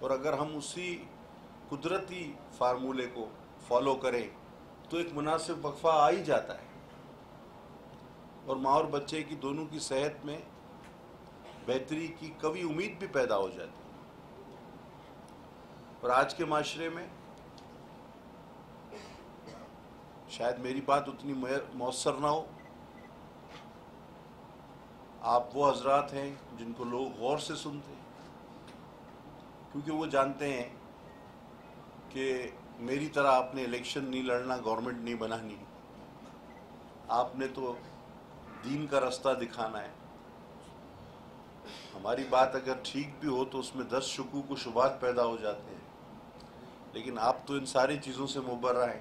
اور اگر ہم اسی قدرتی فارمولے کو فالو کریں تو ایک مناسب وقفہ آ ہی جاتا ہے، اور ماں اور بچے کی دونوں کی صحت میں بہتری کی قوی امید بھی پیدا ہو جاتی ہے۔ اور آج کے معاشرے میں شاید میری بات اتنی مؤثر نہ ہو، آپ وہ حضرات ہیں جن کو لوگ غور سے سنتے ہیں، کیونکہ وہ جانتے ہیں کہ میری طرح آپ نے الیکشن نہیں لڑنا، گورنمنٹ نہیں بنانی، آپ نے تو دین کا راستہ دکھانا ہے۔ ہماری بات اگر ٹھیک بھی ہو تو اس میں 10 شکوک و شبہات پیدا ہو جاتے ہیں، لیکن آپ تو ان ساری چیزوں سے مبرہ ہیں۔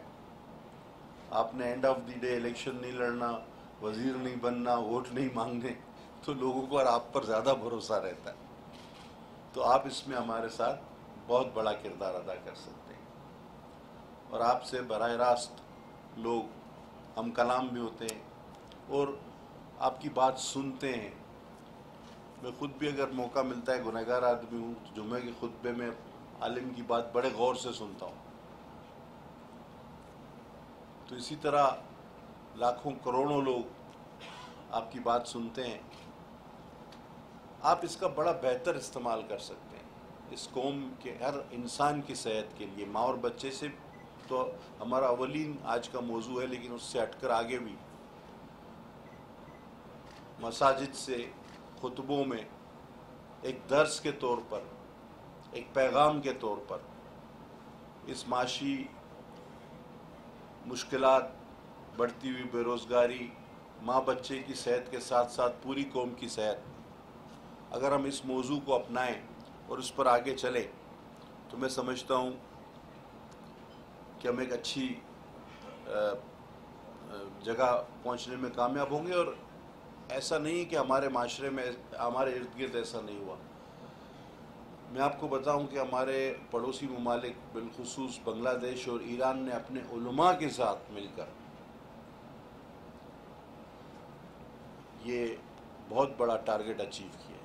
آپ نے and of the day election نہیں لڑنا، وزیر نہیں بننا، ووٹ نہیں مانگنے، تو لوگوں کو اور آپ پر زیادہ بھروسہ رہتا ہے۔ تو آپ اس میں ہمارے ساتھ بہت بڑا کردار ادا کر سکتے ہیں، اور آپ سے براہ راست لوگ ہم کلام بھی ہوتے ہیں اور آپ کی بات سنتے ہیں۔ میں خود بھی اگر موقع ملتا ہے، گنہگار آدمی ہوں، تو جمعہ کے خطبے میں عالم کی بات بڑے غور سے سنتا ہوں۔ تو اسی طرح لاکھوں کروڑوں لوگ آپ کی بات سنتے ہیں۔ آپ اس کا بڑا بہتر استعمال کر سکتے ہیں اس قوم کے ہر انسان کی صحت کے لیے۔ ماں اور بچے سے تو ہمارا اولین آج کا موضوع ہے، لیکن اس سے ہٹ کر آگے بھی مساجد سے خطبوں میں ایک درس کے طور پر، ایک پیغام کے طور پر اس معاشی مشکلات، بڑھتی ہوئی بے روزگاری، ماں بچے کی صحت کے ساتھ ساتھ پوری قوم کی صحت، اگر ہم اس موضوع کو اپنائیں اور اس پر آگے چلیں تو میں سمجھتا ہوں کہ ہم ایک اچھی جگہ پہنچنے میں کامیاب ہوں گے۔ اور ایسا نہیں کہ ہمارے معاشرے میں، ہمارے ارد گرد ایسا نہیں ہوا۔ میں آپ کو بتاؤں کہ ہمارے پڑوسی ممالک بالخصوص بنگلہ دیش اور ایران نے اپنے علماء کے ساتھ مل کر یہ بہت بڑا ٹارگٹ اچیو کیا،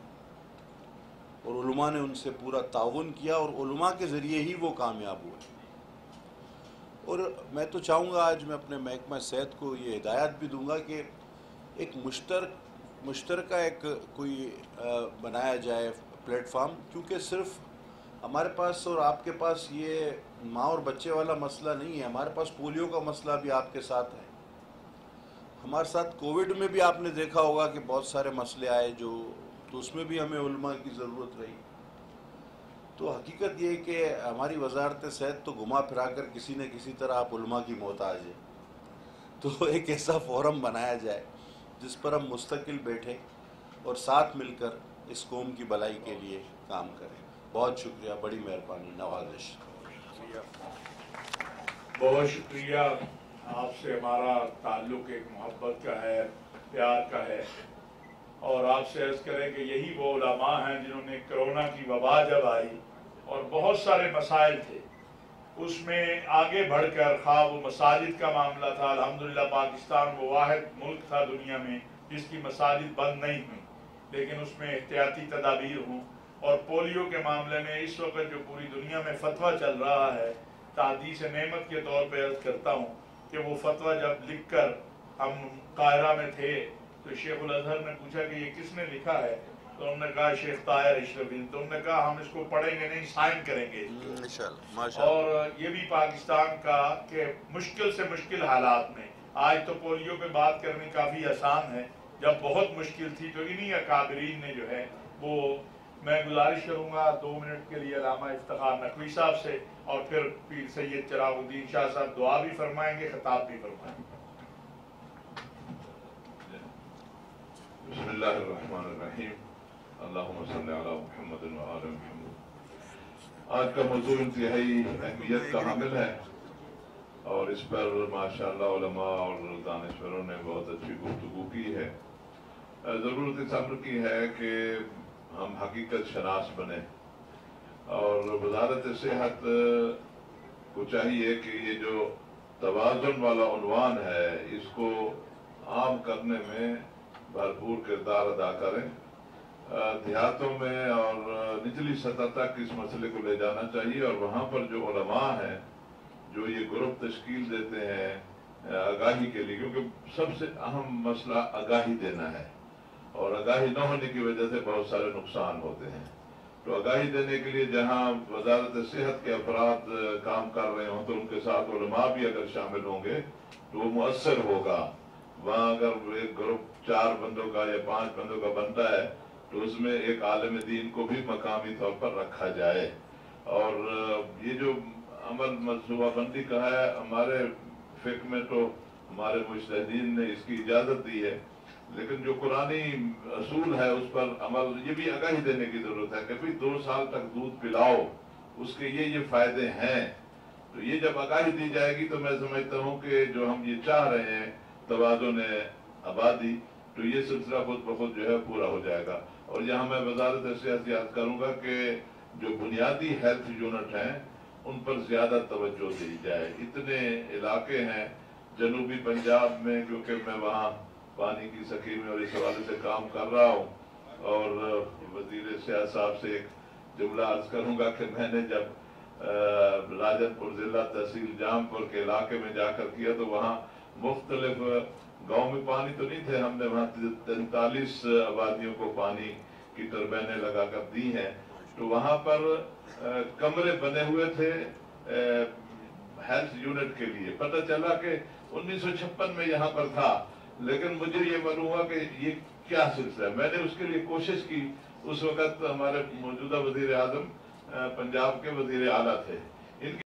اور علماء نے ان سے پورا تعاون کیا، اور علماء کے ذریعے ہی وہ کامیاب ہوئے۔ اور میں تو چاہوں گا، آج میں اپنے محکمہ صحت کو یہ ہدایت بھی دوں گا کہ ایک مشترکہ ایک کوئی بنایا جائے پلیٹ فارم، کیونکہ صرف ہمارے پاس اور آپ کے پاس یہ ماں اور بچے والا مسئلہ نہیں ہے، ہمارے پاس پولیو کا مسئلہ بھی آپ کے ساتھ ہے، ہمارے ساتھ کووڈ میں بھی آپ نے دیکھا ہوگا کہ بہت سارے مسئلے آئے، تو اس میں بھی ہمیں علماء کی ضرورت رہی۔ تو حقیقت یہ کہ ہماری وزارت صحت تو گھما پھرا کر کسی نہ کسی طرح آپ علماء کی محتاج ہے، تو ایک ایسا فورم بنایا جائے جس پر ہم مستقل بیٹھیں اور ساتھ مل کر اس قوم کی بھلائی کے لیے کام کریں۔ بہت شکریہ، بڑی مہربانی، نوازش۔ بہت شکریہ۔ آپ سے ہمارا تعلق ایک محبت کا ہے، پیار کا ہے، اور آپ سے عرض کریں کہ یہی وہ علماء ہیں جنہوں نے کرونا کی وبا جب آئی اور بہت سارے مسائل تھے، اس میں آگے بڑھ کر، خواہ وہ مساجد کا معاملہ تھا، الحمدللہ پاکستان وہ واحد ملک تھا دنیا میں جس کی مساجد بند نہیں ہوئی، لیکن اس میں احتیاطی تدابیر ہوں۔ اور پولیو کے معاملے میں اس وقت جو پوری دنیا میں فتویٰ چل رہا ہے، تحدیث نعمت کے طور پہ عرض کرتا ہوں کہ وہ فتویٰ جب لکھ کر ہم قاہرہ میں تھے تو شیخ الازہر نے پوچھا کہ یہ کس نے لکھا ہے، تو انہوں نے کہا شیخ طاہر اشرفی، تو انہوں نے کہا ہم اس کو پڑھیں گے نہیں، سائن کریں گے اس کو۔ اور یہ بھی پاکستان کا کہ مشکل سے مشکل حالات میں، آج تو پولیو پہ بات کرنی کافی آسان ہے، جب بہت مشکل تھی تو انہی اکابرین نے جو ہے وہ، میں گزارش کروں گا 2 منٹ کے لیے علامہ افتخار نقوی صاحب سے، اور پھر پیر سید چراغ الدین شاہ صاحب دعا بھی فرمائیں گے، خطاب بھی فرمائیں گے۔ بسم اللہ الرحمن الرحیم، اللہم صلی علی محمد و آل محمد۔ آج کا موضوع انتہائی اہمیت کا حامل ہے، اور اس پر ماشاءاللہ علماء اور دانشوروں نے بہت اچھی گفتگو کی ہے۔ ضرورت اس امر کی ہے کہ ہم حقیقت شناس بنیں، اور وزارت صحت کو چاہیے کہ یہ جو توازن والا عنوان ہے اس کو عام کرنے میں بھرپور کردار ادا کریں۔ دیہاتوں میں اور نچلی سطح تک اس مسئلے کو لے جانا چاہیے، اور وہاں پر جو علماء ہیں جو یہ گروپ تشکیل دیتے ہیں آگاہی کے لیے، کیونکہ سب سے اہم مسئلہ آگاہی دینا ہے، اور آگاہی نہ ہونے کی وجہ سے بہت سارے نقصان ہوتے ہیں۔ تو آگاہی دینے کے لیے جہاں وزارت صحت کے افراد کام کر رہے ہوں تو ان کے ساتھ علماء بھی اگر شامل ہوں گے تو وہ مؤثر ہوگا۔ وہاں اگر ایک گروپ 4 بندوں کا یا 5 بندوں کا بنتا ہے تو اس میں ایک عالم دین کو بھی مقامی طور پر رکھا جائے۔ اور یہ جو عمل منصوبہ بندی کا ہے، ہمارے فقہ میں تو ہمارے مجتہدین نے اس کی اجازت دی ہے، لیکن جو قرآنی اصول ہے اس پر عمل، یہ بھی آگاہی دینے کی ضرورت ہے کہ بھئی 2 سال تک دودھ پلاؤ، اس کے یہ فائدے ہیں۔ تو یہ جب آگاہی دی جائے گی تو میں سمجھتا ہوں کہ جو ہم یہ چاہ رہے ہیں توازن آبادی، تو یہ سلسلہ خود بخود جو ہے پورا ہو جائے گا۔ اور یہاں میں وزارت صحت یاد کروں گا کہ جو بنیادی ہیلتھ یونٹ ہیں ان پر زیادہ توجہ دی جائے۔ اتنے علاقے ہیں جنوبی پنجاب میں، کیونکہ میں وہاں پانی کی سخی میں اور اس حوالے سے کام کر رہا ہوں، اور وزیر صحت صاحب سے ایک جملہ عرض کروں گا کہ میں نے جب راجن پور ضلع تحصیل جام پور کے علاقے میں جا کر کیا تو وہاں مختلف گاؤں میں پانی تو نہیں تھے، ہم نے وہاں 43 آبادیوں کو پانی کی ٹربینیں لگا کر دی ہیں۔ تو وہاں پر کمرے بنے ہوئے تھے ہیلتھ یونٹ کے لیے۔ پتہ چلا کہ 1956 میں یہاں پر تھا، لیکن مجھے یہ معلوم ہوا کہ یہ کیا سلسلہ ہے۔ میں نے اس کے لیے کوشش کی، اس وقت ہمارے موجودہ وزیر اعظم پنجاب کے وزیر اعلیٰ تھے،